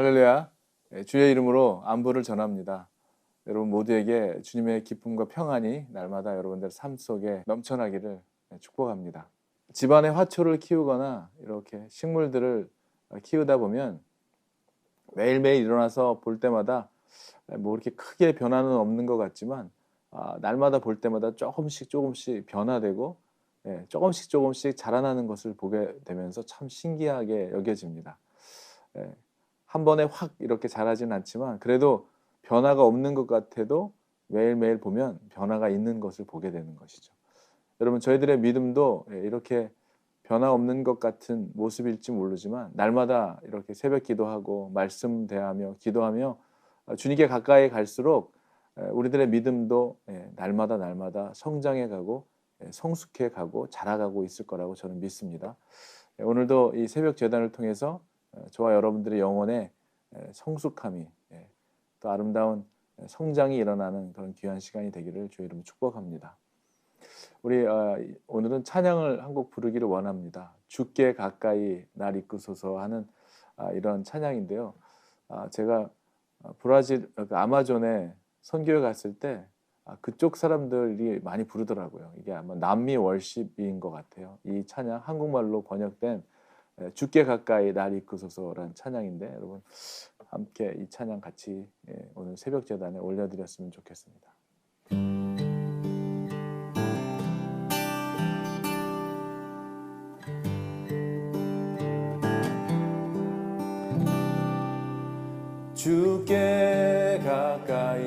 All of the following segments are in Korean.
할렐루야. 주의 이름으로 안부를 전합니다. 여러분 모두에게 주님의 기쁨과 평안이 날마다 여러분들 삶 속에 넘쳐나기를 축복합니다. 집안에 화초를 키우거나 이렇게 식물들을 키우다 보면 매일매일 일어나서 볼 때마다 뭐 이렇게 크게 변화는 없는 것 같지만 날마다 볼 때마다 조금씩 변화되고 조금씩 자라나는 것을 보게 되면서 참 신기하게 여겨집니다. 한 번에 확 이렇게 자라진 않지만 그래도 변화가 없는 것 같아도 매일매일 보면 변화가 있는 것을 보게 되는 것이죠. 여러분 저희들의 믿음도 이렇게 변화 없는 것 같은 모습일지 모르지만 날마다 이렇게 새벽 기도하고 말씀 대하며 기도하며 주님께 가까이 갈수록 우리들의 믿음도 날마다 성장해 가고 성숙해 가고 자라가고 있을 거라고 저는 믿습니다. 오늘도 이 새벽 제단을 통해서 저와 여러분들의 영혼의 성숙함이 또 아름다운 성장이 일어나는 그런 귀한 시간이 되기를 주의 이름으로 축복합니다. 우리 오늘은 찬양을 한 곡 부르기를 원합니다. 주께 가까이 날 이끄소서 하는 이런 찬양인데요. 제가 브라질 아마존에 선교에 갔을 때 그쪽 사람들이 많이 부르더라고요. 이게 아마 남미 월십인 것 같아요. 이 찬양 한국말로 번역된 주께 가까이 날 이끄소서라는 찬양인데 여러분 함께 이 찬양 같이 오늘 새벽 제단에 올려드렸으면 좋겠습니다. 주께 가까이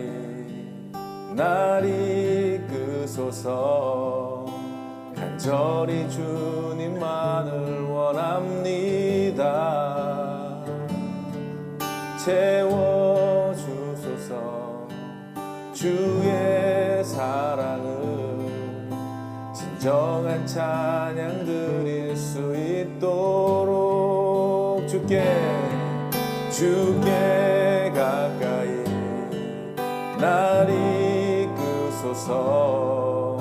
날 이끄소서 간절히 주님만을 원합니다. 채워주소서 주의 사랑을 진정한 찬양 드릴 수 있도록 주께 가까이 날 이끄소서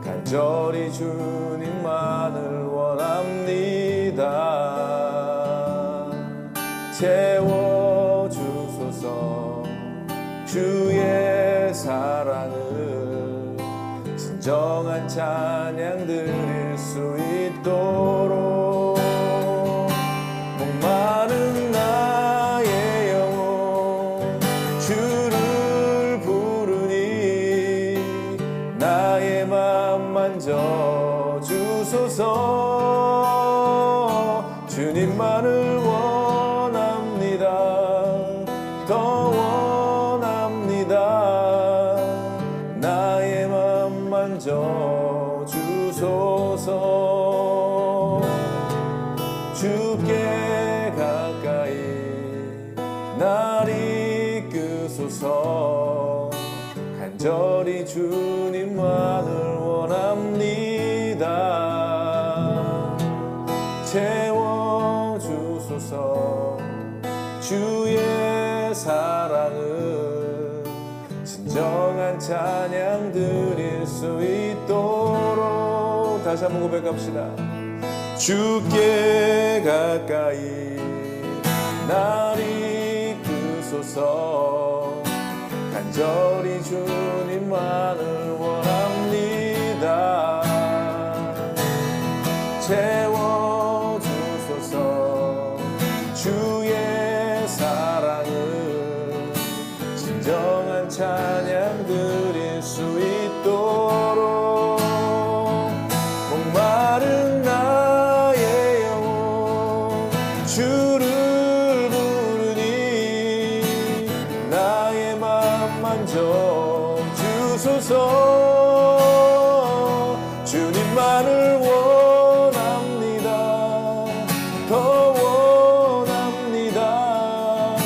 간절히 주님만을 원합니다. 채워주소서 주의 사랑을 진정한 찬양 드릴 수 있도록 목마른 나의 영혼 주를 부르니 나의 맘 만져주소서 주님만을 원합니다. 더 원합니다. 나의 맘 만져주소서 주께 가까이 날 이끄소서 간절히 주님만을 원합니다. 채워주소서 주의 사랑을 진정한 찬양 드릴 수 있도록 다시 한번 고백합시다. 주께 가까이 날 이끄소서 간절히 주님만을 원합니다. 채워주소서 주의 사랑을 진정한 찬양 드릴 수 있도록 목마른 나의 영혼 주를 부르니 나의 맘 만져주소서 주님만을 원합니다. 더 원합니다.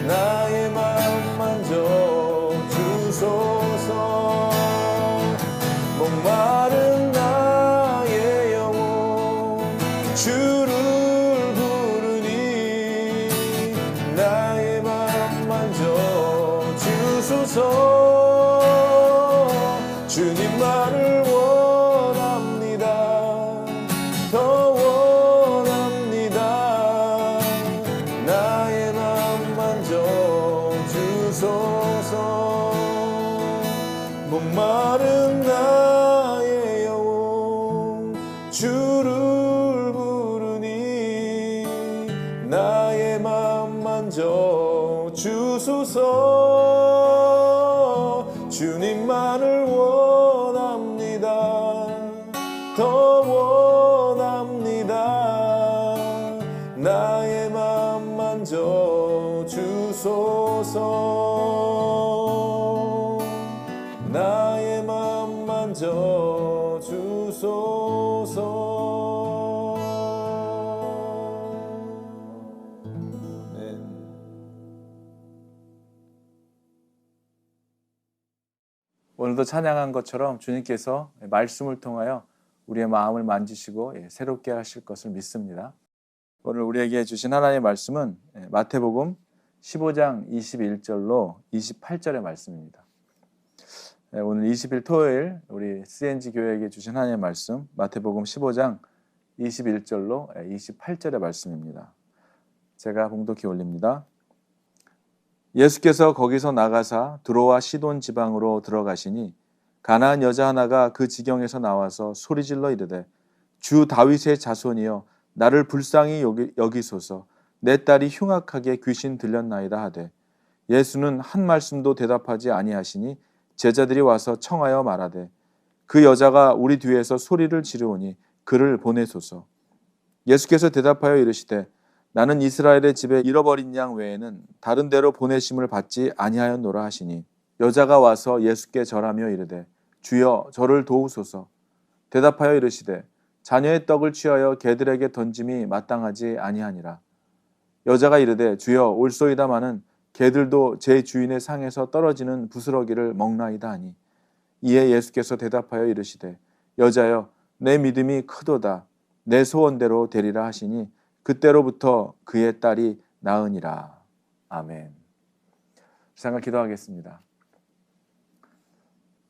나의 맘 만져주소서 목마른 나의 영혼 주를 부르니 나의 맘 만져주소서 주님만을 원합니다. 더 원합니다. 나의 맘 주소서. 목마른 나의 영혼 주를 부르니 나의 맘 만져 주소서. 주님만을 원합니다. 더 원합니다. 나의 맘 만져 주소서. 나의 맘 만져 주소서. 아멘. 오늘도 찬양한 것처럼 주님께서 말씀을 통하여 우리의 마음을 만지시고 새롭게 하실 것을 믿습니다. 오늘 우리에게 주신 하나님의 말씀은 마태복음 15장 21절로 28절의 말씀입니다. 오늘 20일 토요일 우리 CNG 교회에게 주신 하나님의 말씀 마태복음 15장 21절로 28절의 말씀입니다. 제가 봉독해 올립니다. 예수께서 거기서 나가사 두로와 시돈 지방으로 들어가시니 가나안 여자 하나가 그 지경에서 나와서 소리질러 이르되 주 다윗의 자손이여 나를 불쌍히 여기소서. 내 딸이 흉악하게 귀신 들렸나이다 하되 예수는 한 말씀도 대답하지 아니하시니 제자들이 와서 청하여 말하되 그 여자가 우리 뒤에서 소리를 지르오니 그를 보내소서. 예수께서 대답하여 이르시되 나는 이스라엘의 집에 잃어버린 양 외에는 다른 데로 보내심을 받지 아니하였노라 하시니 여자가 와서 예수께 절하며 이르되 주여 저를 도우소서. 대답하여 이르시되 자녀의 떡을 취하여 개들에게 던짐이 마땅하지 아니하니라. 여자가 이르되 주여 올소이다마는 개들도 제 주인의 상에서 떨어지는 부스러기를 먹나이다 하니 이에 예수께서 대답하여 이르시되 여자여 내 믿음이 크도다. 내 소원대로 되리라 하시니 그때로부터 그의 딸이 나으니라. 아멘. 잠깐 기도하겠습니다.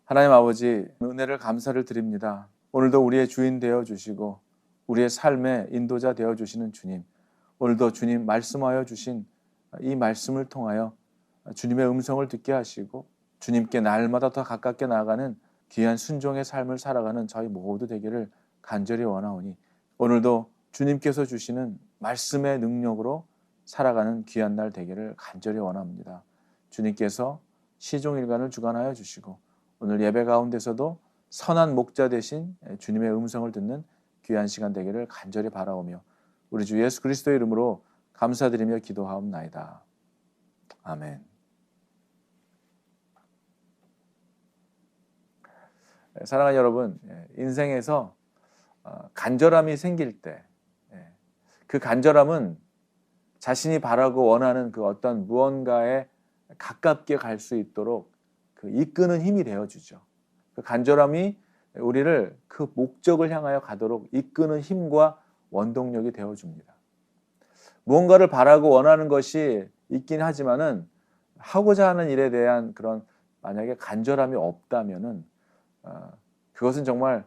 하나님 아버지, 은혜를 감사를 드립니다. 오늘도 우리의 주인 되어 주시고 우리의 삶의 인도자 되어 주시는 주님, 오늘도 주님 말씀하여 주신 이 말씀을 통하여 주님의 음성을 듣게 하시고 주님께 날마다 더 가깝게 나아가는 귀한 순종의 삶을 살아가는 저희 모두 되기를 간절히 원하오니 오늘도 주님께서 주시는 말씀의 능력으로 살아가는 귀한 날 되기를 간절히 원합니다. 주님께서 시종일관을 주관하여 주시고 오늘 예배 가운데서도 선한 목자 되신 주님의 음성을 듣는 귀한 시간 되기를 간절히 바라오며 우리 주 예수 그리스도의 이름으로 감사드리며 기도하옵나이다. 아멘. 사랑하는 여러분, 인생에서 간절함이 생길 때 그 간절함은 자신이 바라고 원하는 그 어떤 무언가에 가깝게 갈 수 있도록 그 이끄는 힘이 되어주죠. 그 간절함이 우리를 그 목적을 향하여 가도록 이끄는 힘과 원동력이 되어줍니다. 무언가를 바라고 원하는 것이 있긴 하지만은 하고자 하는 일에 대한 그런 만약에 간절함이 없다면은 그것은 정말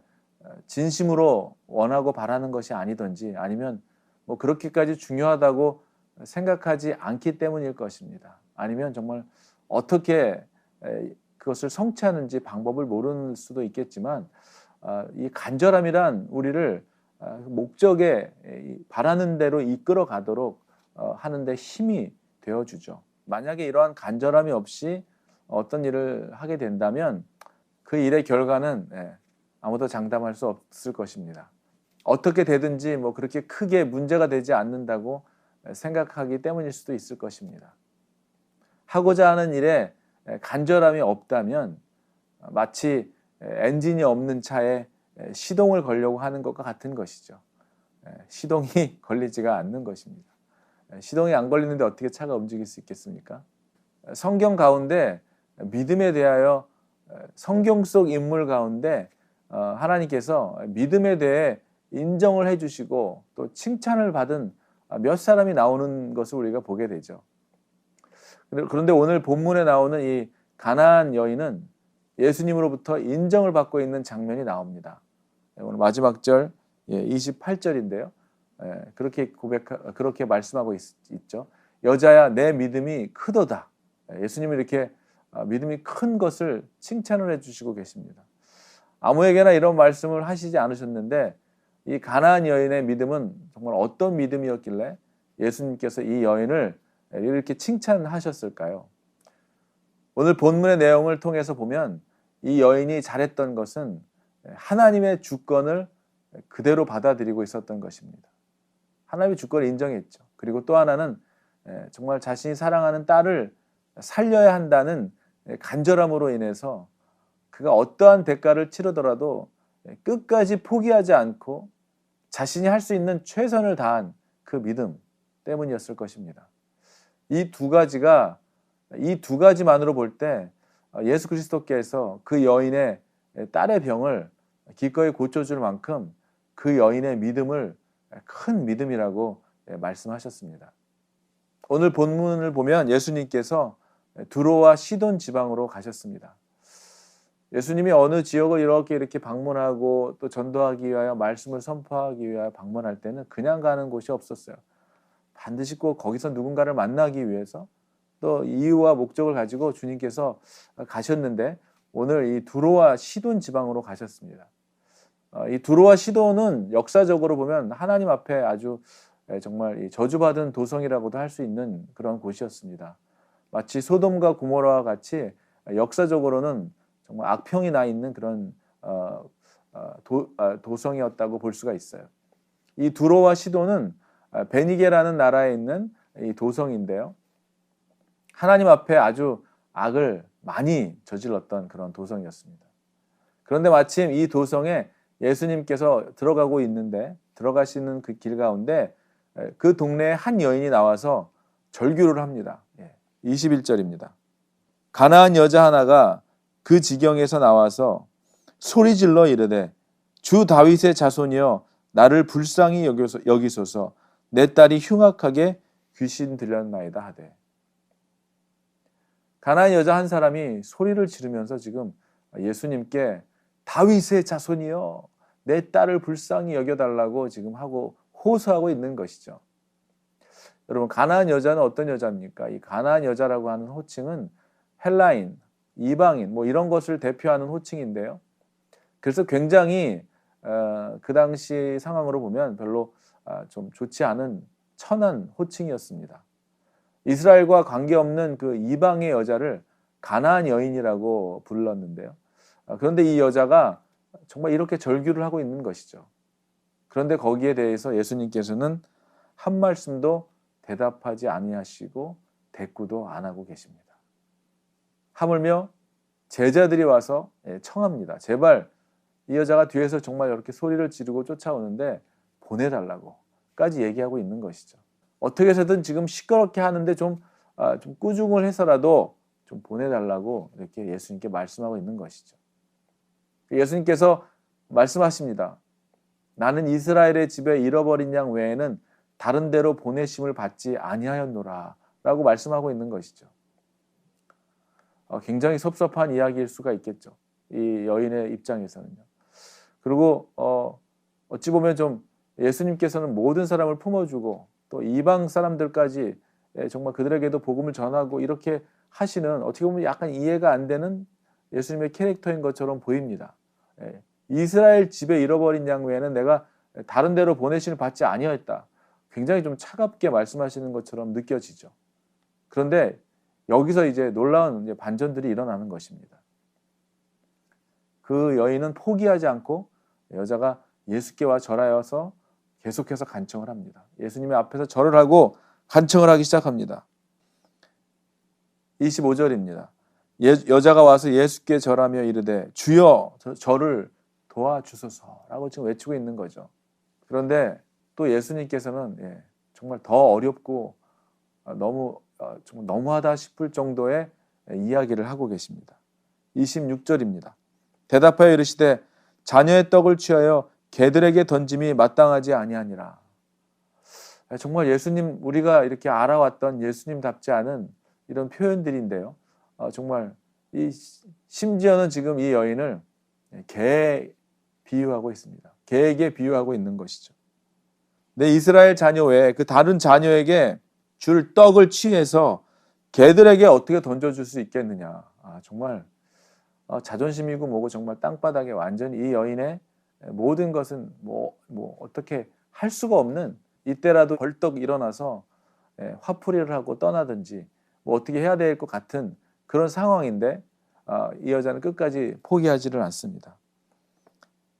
진심으로 원하고 바라는 것이 아니든지 아니면 뭐 그렇게까지 중요하다고 생각하지 않기 때문일 것입니다. 아니면 정말 어떻게 그것을 성취하는지 방법을 모르는 수도 있겠지만 이 간절함이란 우리를 목적에 바라는 대로 이끌어 가도록 하는 데 힘이 되어주죠. 만약에 이러한 간절함이 없이 어떤 일을 하게 된다면 그 일의 결과는 아무도 장담할 수 없을 것입니다. 어떻게 되든지 뭐 그렇게 크게 문제가 되지 않는다고 생각하기 때문일 수도 있을 것입니다. 하고자 하는 일에 간절함이 없다면 마치 엔진이 없는 차에 시동을 걸려고 하는 것과 같은 것이죠. 시동이 걸리지가 않는 것입니다. 시동이 안 걸리는데 어떻게 차가 움직일 수 있겠습니까? 성경 가운데 믿음에 대하여 성경 속 인물 가운데 하나님께서 믿음에 대해 인정을 해주시고 또 칭찬을 받은 몇 사람이 나오는 것을 우리가 보게 되죠. 그런데 오늘 본문에 나오는 이 가나안 여인은 예수님으로부터 인정을 받고 있는 장면이 나옵니다. 오늘 마지막 절 28절인데요. 그렇게 말씀하고 있죠. 여자야 내 믿음이 크도다. 예수님이 이렇게 믿음이 큰 것을 칭찬을 해주시고 계십니다. 아무에게나 이런 말씀을 하시지 않으셨는데 이 가나안 여인의 믿음은 정말 어떤 믿음이었길래 예수님께서 이 여인을 이렇게 칭찬하셨을까요? 오늘 본문의 내용을 통해서 보면 이 여인이 잘했던 것은 하나님의 주권을 그대로 받아들이고 있었던 것입니다. 하나님의 주권을 인정했죠. 그리고 또 하나는 정말 자신이 사랑하는 딸을 살려야 한다는 간절함으로 인해서 그가 어떠한 대가를 치르더라도 끝까지 포기하지 않고 자신이 할 수 있는 최선을 다한 그 믿음 때문이었을 것입니다. 이 두 가지만으로 볼 때 예수 그리스도께서 그 여인의 딸의 병을 기꺼이 고쳐줄 만큼 그 여인의 믿음을 큰 믿음이라고 말씀하셨습니다. 오늘 본문을 보면 예수님께서 두로와 시돈 지방으로 가셨습니다. 예수님이 어느 지역을 이렇게 방문하고 또 전도하기 위하여 말씀을 선포하기 위하여 방문할 때는 그냥 가는 곳이 없었어요. 반드시 꼭 거기서 누군가를 만나기 위해서 또 이유와 목적을 가지고 주님께서 가셨는데 오늘 이 두로와 시돈 지방으로 가셨습니다. 이 두로와 시돈은 역사적으로 보면 하나님 앞에 아주 정말 저주받은 도성이라고도 할 수 있는 그런 곳이었습니다. 마치 소돔과 고모라와 같이 역사적으로는 정말 악평이 나 있는 그런 도성이었다고 볼 수가 있어요. 이 두로와 시돈은 베니게라는 나라에 있는 이 도성인데요. 하나님 앞에 아주 악을 많이 저질렀던 그런 도성이었습니다. 그런데 마침 이 도성에 예수님께서 들어가시는 그 길 가운데 그 동네에 한 여인이 나와서 절규를 합니다. 21절입니다. 가나안 여자 하나가 그 지경에서 나와서 소리질러 이르되 주 다윗의 자손이여 나를 불쌍히 여기소서 내 딸이 흉악하게 귀신 들렸나이다 하되. 가나안 여자 한 사람이 소리를 지르면서 지금 예수님께 다윗의 자손이여 내 딸을 불쌍히 여겨달라고 지금 하고 호소하고 있는 것이죠. 여러분, 가나안 여자는 어떤 여자입니까? 이 가나안 여자라고 하는 호칭은 헬라인, 이방인 이런 것을 대표하는 호칭인데요. 그래서 굉장히 그 당시 상황으로 보면 별로 좀 좋지 않은 천한 호칭이었습니다. 이스라엘과 관계없는 그 이방의 여자를 가나안 여인이라고 불렀는데요. 그런데 이 여자가 정말 이렇게 절규를 하고 있는 것이죠. 그런데 거기에 대해서 예수님께서는 한 말씀도 대답하지 아니하시고 대꾸도 안 하고 계십니다. 하물며 제자들이 와서 청합니다. 제발 이 여자가 뒤에서 정말 이렇게 소리를 지르고 쫓아오는데 보내달라고까지 얘기하고 있는 것이죠. 어떻게 해서든 지금 시끄럽게 하는데 좀 꾸중을 해서라도 좀 보내달라고 이렇게 예수님께 말씀하고 있는 것이죠. 예수님께서 말씀하십니다. 나는 이스라엘의 집에 잃어버린 양 외에는 다른 데로 보내심을 받지 아니하였노라 라고 말씀하고 있는 것이죠. 굉장히 섭섭한 이야기일 수가 있겠죠. 이 여인의 입장에서는요. 그리고 어찌 보면 좀 예수님께서는 모든 사람을 품어주고 또 이방 사람들까지 정말 그들에게도 복음을 전하고 이렇게 하시는 어떻게 보면 약간 이해가 안 되는 예수님의 캐릭터인 것처럼 보입니다. 이스라엘 집에 잃어버린 양 외에는 내가 다른 데로 보내심을 받지 아니하였다. 굉장히 좀 차갑게 말씀하시는 것처럼 느껴지죠. 그런데 여기서 이제 놀라운 반전들이 일어나는 것입니다. 그 여인은 포기하지 않고 여자가 예수께 와 절하여서 계속해서 간청을 합니다. 예수님의 앞에서 절을 하고 간청을 하기 시작합니다. 25절입니다. 여자가 와서 예수께 절하며 이르되 주여 저를 도와주소서라고 지금 외치고 있는 거죠. 그런데 또 예수님께서는 정말 더 어렵고 정말 너무하다 싶을 정도의 이야기를 하고 계십니다. 26절입니다. 대답하여 이르시되 자녀의 떡을 취하여 개들에게 던짐이 마땅하지 아니하니라. 정말 예수님, 우리가 이렇게 알아왔던 예수님답지 않은 이런 표현들인데요. 정말 심지어는 지금 이 여인을 개에 비유하고 있습니다. 개에게 비유하고 있는 것이죠. 내 이스라엘 자녀 외에 그 다른 자녀에게 줄 떡을 취해서 개들에게 어떻게 던져줄 수 있겠느냐. 정말 자존심이고 뭐고 정말 땅바닥에 완전히 이 여인의 모든 것은 뭐 어떻게 할 수가 없는, 이때라도 벌떡 일어나서 화풀이를 하고 떠나든지 뭐 어떻게 해야 될 것 같은 그런 상황인데 이 여자는 끝까지 포기하지를 않습니다.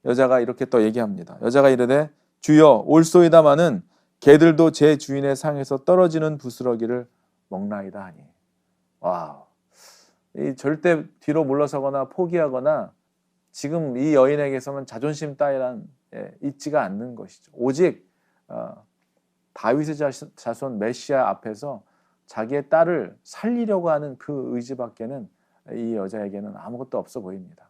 여자가 이렇게 또 얘기합니다. 여자가 이르되 주여 올소이다마는 개들도 제 주인의 상에서 떨어지는 부스러기를 먹나이다 하니. 와, 이 절대 뒤로 물러서거나 포기하거나 지금 이 여인에게서는 자존심 따위란 있지가 않는 것이죠. 오직 다윗의 자손 메시아 앞에서 자기의 딸을 살리려고 하는 그 의지밖에는 이 여자에게는 아무것도 없어 보입니다.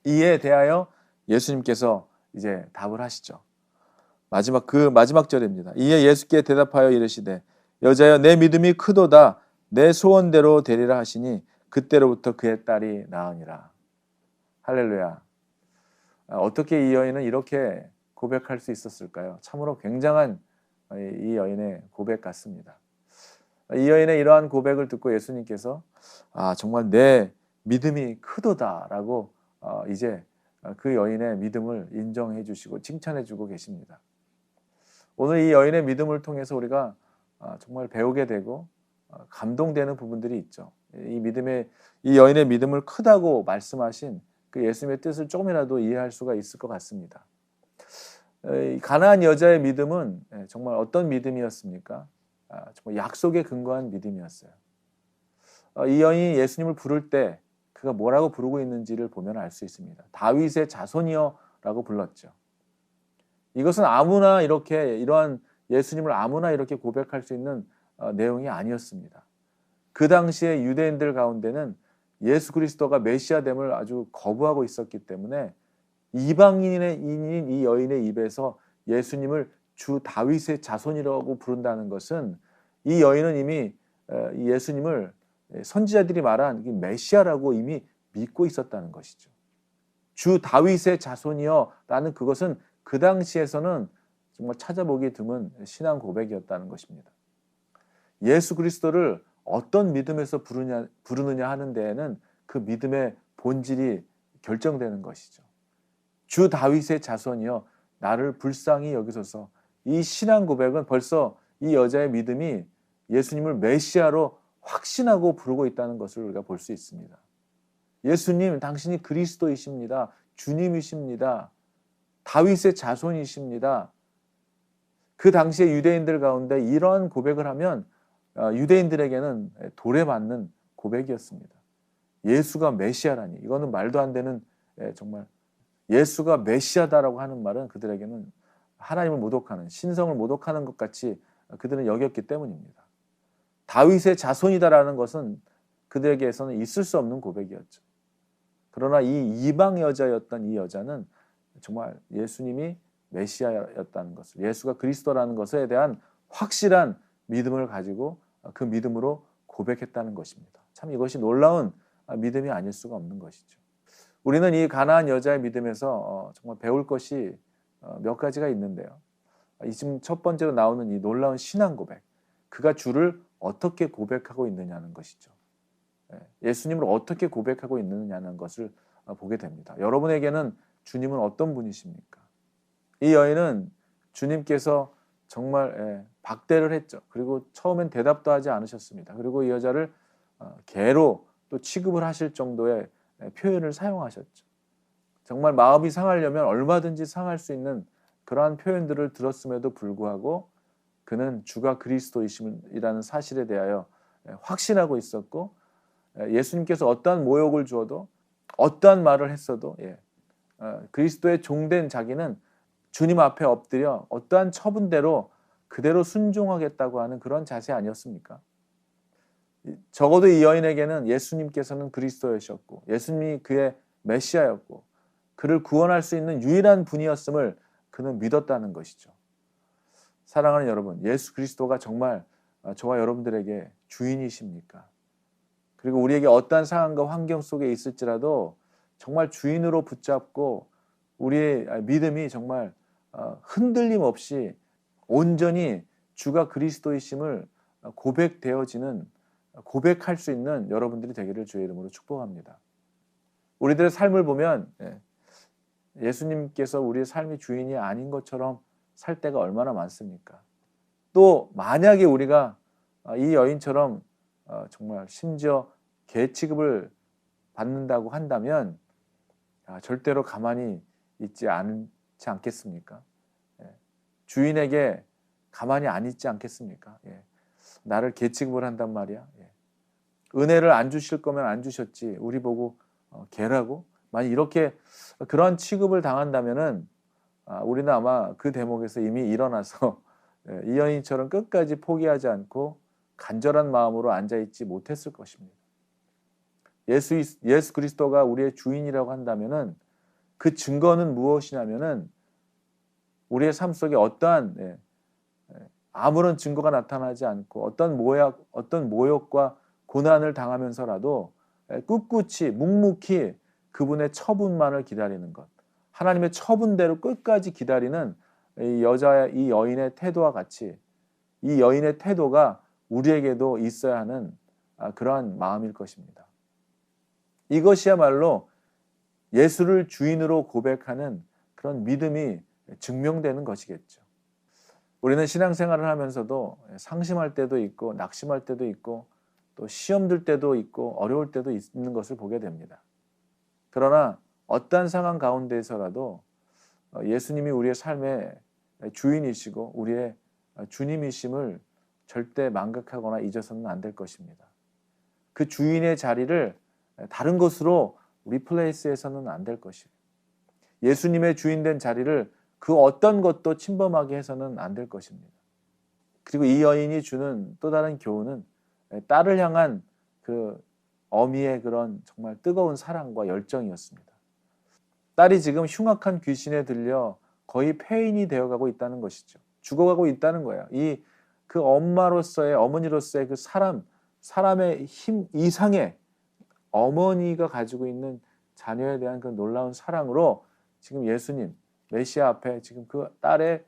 이에 대하여 예수님께서 이제 답을 하시죠. 마지막 절입니다. 이에 예수께 대답하여 이르시되 여자여 내 믿음이 크도다 내 소원대로 되리라 하시니 그때로부터 그의 딸이 나으니라. 할렐루야. 어떻게 이 여인은 이렇게 고백할 수 있었을까요? 참으로 굉장한 이 여인의 고백 같습니다. 이 여인의 이러한 고백을 듣고 예수님께서 정말 내 믿음이 크도다라고 이제 그 여인의 믿음을 인정해 주시고 칭찬해 주고 계십니다. 오늘 이 여인의 믿음을 통해서 우리가 정말 배우게 되고 감동되는 부분들이 있죠. 이 여인의 믿음을 크다고 말씀하신 그 예수님의 뜻을 조금이라도 이해할 수가 있을 것 같습니다. 가나안 여자의 믿음은 정말 어떤 믿음이었습니까? 정말 약속에 근거한 믿음이었어요. 이 여인이 예수님을 부를 때 그가 뭐라고 부르고 있는지를 보면 알 수 있습니다. 다윗의 자손이여라고 불렀죠. 이것은 아무나 이러한 예수님을 아무나 이렇게 고백할 수 있는 내용이 아니었습니다. 그 당시에 유대인들 가운데는 예수 그리스도가 메시아됨을 아주 거부하고 있었기 때문에 이방인인 이 여인의 입에서 예수님을 주 다윗의 자손이라고 부른다는 것은 이 여인은 이미 예수님을 선지자들이 말한 메시아라고 이미 믿고 있었다는 것이죠. 주 다윗의 자손이여라는 그것은 그 당시에서는 정말 찾아보기 드문 신앙 고백이었다는 것입니다. 예수 그리스도를 어떤 믿음에서 부르느냐 하는 데에는 그 믿음의 본질이 결정되는 것이죠. 주 다윗의 자손이여 나를 불쌍히 여기소서. 이 신앙 고백은 벌써 이 여자의 믿음이 예수님을 메시아로 확신하고 부르고 있다는 것을 우리가 볼 수 있습니다. 예수님, 당신이 그리스도이십니다. 주님이십니다. 다윗의 자손이십니다. 그 당시에 유대인들 가운데 이러한 고백을 하면 유대인들에게는 돌에 맞는 고백이었습니다. 예수가 메시아라니, 이거는 말도 안 되는, 정말 예수가 메시아다라고 하는 말은 그들에게는 하나님을 모독하는, 신성을 모독하는 것 같이 그들은 여겼기 때문입니다. 다윗의 자손이다라는 것은 그들에게서는 있을 수 없는 고백이었죠. 그러나 이 이방 여자였던 이 여자는 정말 예수님이 메시아였다는 것을, 예수가 그리스도라는 것에 대한 확실한 믿음을 가지고 그 믿음으로 고백했다는 것입니다. 참 이것이 놀라운 믿음이 아닐 수가 없는 것이죠. 우리는 이 가나안 여자의 믿음에서 정말 배울 것이 몇 가지가 있는데요. 지금 첫 번째로 나오는 이 놀라운 신앙 고백, 그가 주를 어떻게 고백하고 있느냐는 것이죠. 예수님을 어떻게 고백하고 있느냐는 것을 보게 됩니다. 여러분에게는 주님은 어떤 분이십니까? 이 여인은 주님께서 정말 박대를 했죠. 그리고 처음엔 대답도 하지 않으셨습니다. 그리고 이 여자를 개로 또 취급을 하실 정도의 표현을 사용하셨죠. 정말 마음이 상하려면 얼마든지 상할 수 있는 그러한 표현들을 들었음에도 불구하고 그는 주가 그리스도이심이라는 사실에 대하여 확신하고 있었고, 예수님께서 어떠한 모욕을 주어도 어떠한 말을 했어도 그리스도의 종된 자기는 주님 앞에 엎드려 어떠한 처분대로 그대로 순종하겠다고 하는 그런 자세 아니었습니까? 적어도 이 여인에게는 예수님께서는 그리스도이셨고 예수님이 그의 메시아였고 그를 구원할 수 있는 유일한 분이었음을 그는 믿었다는 것이죠. 사랑하는 여러분, 예수 그리스도가 정말 저와 여러분들에게 주인이십니까? 그리고 우리에게 어떠한 상황과 환경 속에 있을지라도 정말 주인으로 붙잡고 우리의 믿음이 정말 흔들림 없이 온전히 주가 그리스도이심을 고백되어지는, 고백할 수 있는 여러분들이 되기를 주의 이름으로 축복합니다. 우리들의 삶을 보면 예수님께서 우리의 삶의 주인이 아닌 것처럼 살 때가 얼마나 많습니까? 또 만약에 우리가 이 여인처럼 정말 심지어 개 취급을 받는다고 한다면 절대로 가만히 있지 않겠습니까? 주인에게 가만히 안 있지 않겠습니까? 나를 개 취급을 한단 말이야. 은혜를 안 주실 거면 안 주셨지. 우리 보고 개라고? 만약 이렇게 그런 취급을 당한다면은 우리는 아마 그 대목에서 이미 일어나서 이 여인처럼 끝까지 포기하지 않고 간절한 마음으로 앉아있지 못했을 것입니다. 예수 그리스도가 우리의 주인이라고 한다면은 그 증거는 무엇이냐면은 우리의 삶 속에 어떠한 아무런 증거가 나타나지 않고 어떤 모욕과 고난을 당하면서라도 꿋꿋이 묵묵히 그분의 처분만을 기다리는 것. 하나님의 처분대로 끝까지 기다리는 이 여인의 태도와 같이 이 여인의 태도가 우리에게도 있어야 하는 그러한 마음일 것입니다. 이것이야말로 예수를 주인으로 고백하는 그런 믿음이 증명되는 것이겠죠. 우리는 신앙생활을 하면서도 상심할 때도 있고 낙심할 때도 있고 또 시험 들 때도 있고 어려울 때도 있는 것을 보게 됩니다. 그러나 어떠한 상황 가운데에서라도 예수님이 우리의 삶의 주인이시고 우리의 주님이심을 절대 망각하거나 잊어서는 안 될 것입니다. 그 주인의 자리를 다른 것으로 리플레이스해서는 안 될 것이에요. 예수님의 주인된 자리를 그 어떤 것도 침범하게 해서는 안 될 것입니다. 그리고 이 여인이 주는 또 다른 교훈은 딸을 향한 그 어미의 그런 정말 뜨거운 사랑과 열정이었습니다. 딸이 지금 흉악한 귀신에 들려 거의 폐인이 되어가고 있다는 것이죠. 죽어가고 있다는 거예요. 그 엄마로서의 어머니로서의 그 사람의 힘 이상의 어머니가 가지고 있는 자녀에 대한 그 놀라운 사랑으로 지금 예수님 메시아 앞에 지금 그 딸의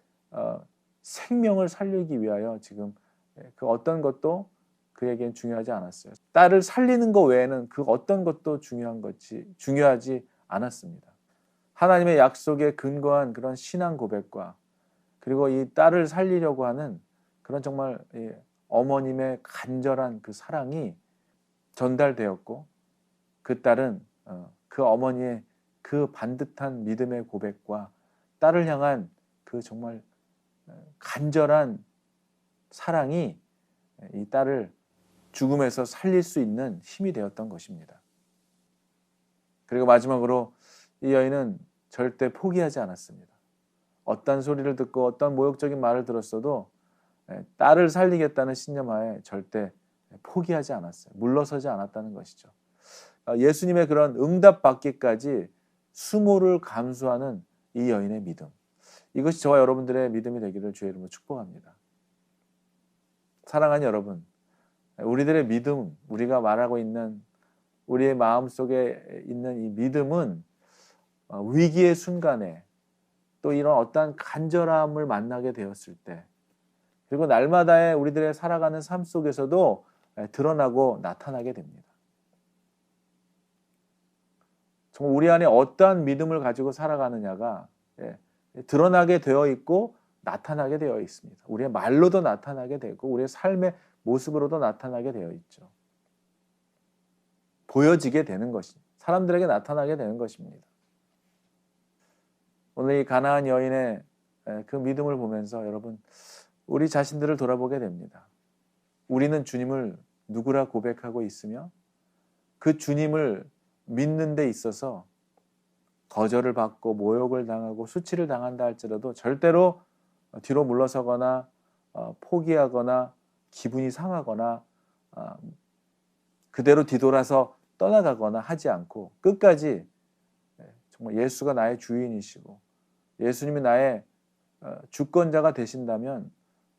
생명을 살리기 위하여 지금 그 어떤 것도 그에겐 중요하지 않았어요. 딸을 살리는 것 외에는 그 어떤 것도 중요하지 않았습니다. 하나님의 약속에 근거한 그런 신앙 고백과 그리고 이 딸을 살리려고 하는 그런 정말 어머님의 간절한 그 사랑이 전달되었고 그 딸은 그 어머니의 그 반듯한 믿음의 고백과 딸을 향한 그 정말 간절한 사랑이 이 딸을 죽음에서 살릴 수 있는 힘이 되었던 것입니다. 그리고 마지막으로 이 여인은 절대 포기하지 않았습니다. 어떤 소리를 듣고 어떤 모욕적인 말을 들었어도 딸을 살리겠다는 신념하에 절대 포기하지 않았어요. 물러서지 않았다는 것이죠. 예수님의 그런 응답받기까지 수모를 감수하는 이 여인의 믿음. 이것이 저와 여러분들의 믿음이 되기를 주의 이름으로 축복합니다. 사랑하는 여러분, 우리들의 믿음, 우리가 말하고 있는 우리의 마음속에 있는 이 믿음은 위기의 순간에 또 이런 어떠한 간절함을 만나게 되었을 때 그리고 날마다의 우리들의 살아가는 삶 속에서도 드러나고 나타나게 됩니다. 정말 우리 안에 어떠한 믿음을 가지고 살아가느냐가 드러나게 되어 있고 나타나게 되어 있습니다. 우리의 말로도 나타나게 되고 우리의 삶의 모습으로도 나타나게 되어 있죠. 보여지게 되는 것입니다. 사람들에게 나타나게 되는 것입니다. 오늘 이 가나안 여인의 그 믿음을 보면서 여러분 우리 자신들을 돌아보게 됩니다. 우리는 주님을 누구라 고백하고 있으며 그 주님을 믿는 데 있어서 거절을 받고 모욕을 당하고 수치를 당한다 할지라도 절대로 뒤로 물러서거나 포기하거나 기분이 상하거나 그대로 뒤돌아서 떠나가거나 하지 않고 끝까지 정말 예수가 나의 주인이시고 예수님이 나의 주권자가 되신다면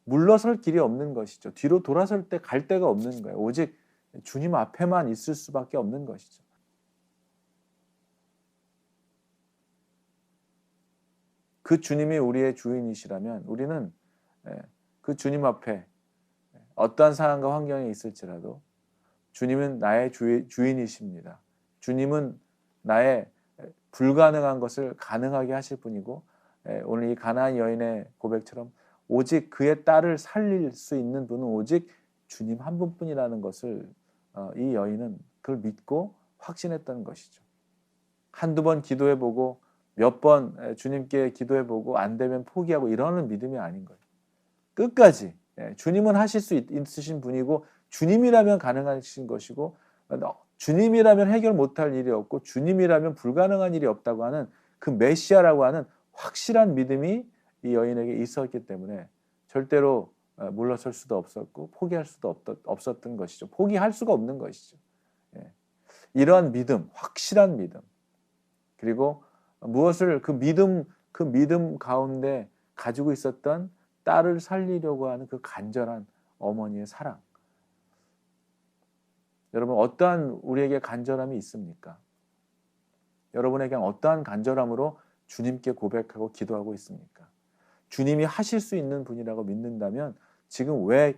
물러설 길이 없는 것이죠. 뒤로 돌아설 때 갈 데가 없는 거예요. 오직 주님 앞에만 있을 수밖에 없는 것이죠. 그 주님이 우리의 주인이시라면 우리는 그 주님 앞에 어떠한 상황과 환경에 있을지라도 주님은 나의 주인이십니다. 주님은 나의 불가능한 것을 가능하게 하실 분이고, 오늘 이 가나안 여인의 고백처럼 오직 그의 딸을 살릴 수 있는 분은 오직 주님 한 분뿐이라는 것을 이 여인은 그걸 믿고 확신했던 것이죠. 한두 번 기도해보고 몇 번 주님께 기도해보고 안 되면 포기하고 이러는 믿음이 아닌 거예요. 끝까지 주님은 하실 수 있으신 분이고 주님이라면 가능하신 것이고 주님이라면 해결 못할 일이 없고 주님이라면 불가능한 일이 없다고 하는 그 메시아라고 하는 확실한 믿음이 이 여인에게 있었기 때문에 절대로 물러설 수도 없었고 포기할 수도 없었던 것이죠. 포기할 수가 없는 것이죠. 이러한 믿음, 확실한 믿음, 그리고 무엇을 그 믿음 가운데 가지고 있었던 딸을 살리려고 하는 그 간절한 어머니의 사랑. 여러분, 어떠한 우리에게 간절함이 있습니까? 여러분에게 어떠한 간절함으로 주님께 고백하고 기도하고 있습니까? 주님이 하실 수 있는 분이라고 믿는다면 지금 왜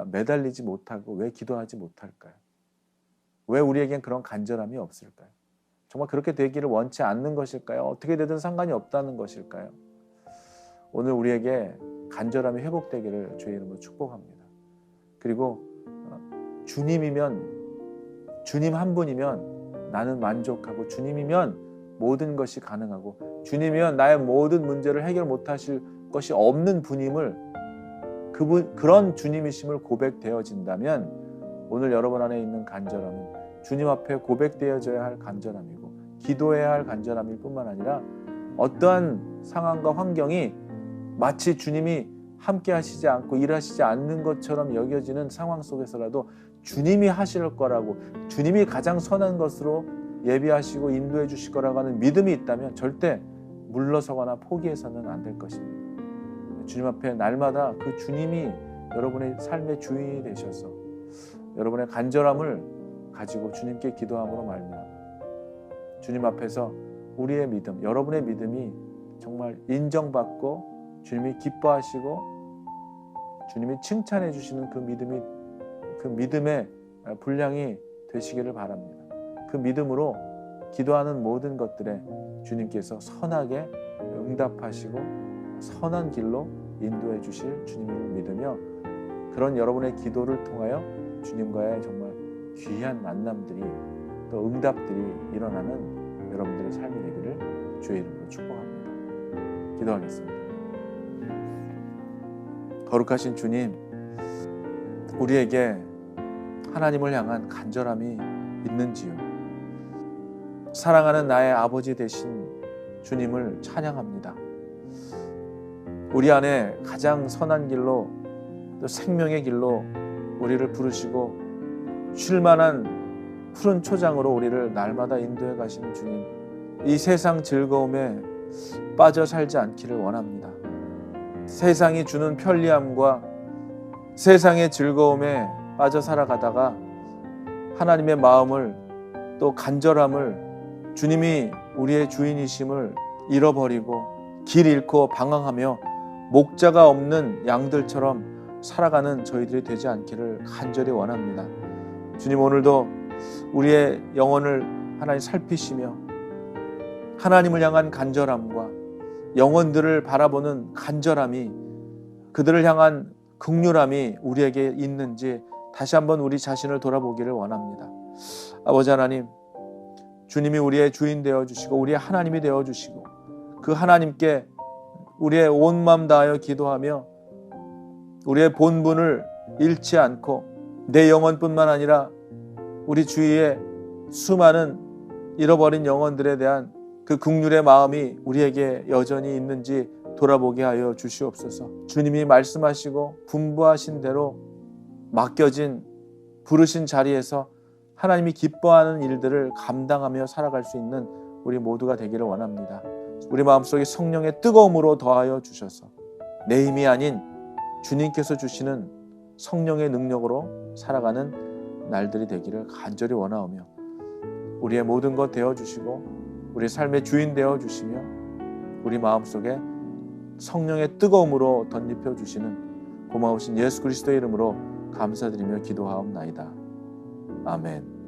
매달리지 못하고 왜 기도하지 못할까요? 왜 우리에겐 그런 간절함이 없을까요? 정말 그렇게 되기를 원치 않는 것일까요? 어떻게 되든 상관이 없다는 것일까요? 오늘 우리에게 간절함이 회복되기를 주의 이름으로 축복합니다. 그리고 주님이면, 주님 한 분이면 나는 만족하고, 주님이면 모든 것이 가능하고, 주님이면 나의 모든 문제를 해결 못하실 것이 없는 분임을, 그런 주님이심을 고백되어진다면 오늘 여러분 안에 있는 간절함은 주님 앞에 고백되어져야 할 간절함이고 기도해야 할 간절함일 뿐만 아니라 어떠한 상황과 환경이 마치 주님이 함께 하시지 않고 일하시지 않는 것처럼 여겨지는 상황 속에서라도 주님이 하실 거라고, 주님이 가장 선한 것으로 예비하시고 인도해 주실 거라고 하는 믿음이 있다면 절대 물러서거나 포기해서는 안 될 것입니다. 주님 앞에 날마다 그 주님이 여러분의 삶의 주인이 되셔서 여러분의 간절함을 가지고 주님께 기도함으로 말미암아 주님 앞에서 우리의 믿음, 여러분의 믿음이 정말 인정받고 주님이 기뻐하시고 주님이 칭찬해 주시는 그 믿음의 분량이 되시기를 바랍니다. 그 믿음으로 기도하는 모든 것들에 주님께서 선하게 응답하시고 선한 길로 인도해 주실 주님을 믿으며 그런 여러분의 기도를 통하여 주님과의 정말 귀한 만남들이 또 응답들이 일어나는 여러분들의 삶이 되기를 주의 이름으로 축복합니다. 기도하겠습니다. 거룩하신 주님, 우리에게 하나님을 향한 간절함이 있는지요? 사랑하는 나의 아버지 되신 주님을 찬양합니다. 우리 안에 가장 선한 길로 또 생명의 길로 우리를 부르시고 쉴만한 푸른 초장으로 우리를 날마다 인도해 가시는 주님, 이 세상 즐거움에 빠져 살지 않기를 원합니다. 세상이 주는 편리함과 세상의 즐거움에 빠져 살아가다가 하나님의 마음을 또 간절함을, 주님이 우리의 주인이심을 잃어버리고 길 잃고 방황하며 목자가 없는 양들처럼 살아가는 저희들이 되지 않기를 간절히 원합니다. 주님, 오늘도 우리의 영혼을 하나님 살피시며 하나님을 향한 간절함과 영혼들을 바라보는 간절함이, 그들을 향한 긍휼함이 우리에게 있는지 다시 한번 우리 자신을 돌아보기를 원합니다. 아버지 하나님, 주님이 우리의 주인 되어주시고 우리의 하나님이 되어주시고 그 하나님께 우리의 온 마음 다하여 기도하며 우리의 본분을 잃지 않고 내 영혼뿐만 아니라 우리 주위에 수많은 잃어버린 영혼들에 대한 그 긍휼의 마음이 우리에게 여전히 있는지 돌아보게 하여 주시옵소서. 주님이 말씀하시고 분부하신 대로 맡겨진 부르신 자리에서 하나님이 기뻐하는 일들을 감당하며 살아갈 수 있는 우리 모두가 되기를 원합니다. 우리 마음속에 성령의 뜨거움으로 더하여 주셔서 내 힘이 아닌 주님께서 주시는 성령의 능력으로 살아가는 날들이 되기를 간절히 원하오며 우리의 모든 것 되어주시고 우리 삶의 주인 되어주시며 우리 마음속에 성령의 뜨거움으로 덧입혀 주시는 고마우신 예수 그리스도의 이름으로 감사드리며 기도하옵나이다. 아멘.